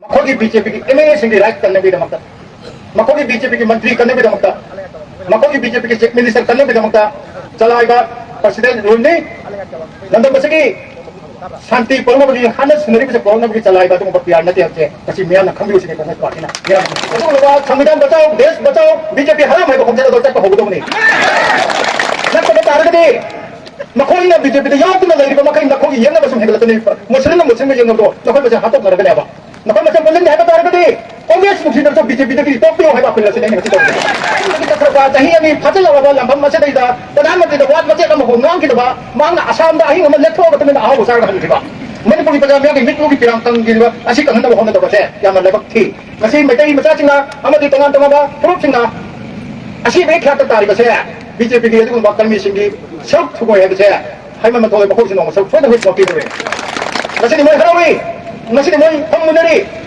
मखोगी BJP की MLA Singh right करने की दमकता मखोगी बीजेपी की मंत्री करने की दमकता मखोगी बीजेपी की चीफ मिनिस्टर करने की दमकता चलाइबा प्रेसिडेंट रूल ने नंदन बसगी शांति परमबगी हाना सुनरी बसे परमबगी चलाइबा तुम पियार नते हते कसी मिया न खंबी उसी कांग्रेस पार्टी ना मिया तो संविधान बचाओ देश बचाओ बीजेपी हराम है हमसे तो तक होगदो नहीं न तो तारगदे नखोइना बीजेपी दा यावतुना लेरिबा मखै नखोगी येंगा बसम हेगलतने मुस्लिम येंगदो नखोइ बसे हातो करगनेबा नखोइ बसे बोलन है तारगदे कांग्रेस मुखिदर तो बीजेपी दगी टोपियो है बापिल से नहीं तो सरकार चाही अनि फजल वाला लंबम मसे दैदा प्रधानमंत्री दा वाद मसे कम हो नाम की दबा मांगना असम दा अहि हम लेथो गतने आहो सार हन दिबा मनपुरी प्रजा में मिटलो की पिरांग तंग गिबा असि कहन होन दबा से याम लेबक थी मसे मैतै मचा चिंगा अमदि तंगान तंगाबा प्रूफ चिंगा असि बे ख्यात तारिबा से बीजेपी की यदि कर्मी सिंगी सब थुगो है बसे हाइमा मथोय बखौ सिनो सब फोद होय कॉपी रे मसे नि मोय हरावी मसे नि मोय हम मुनरी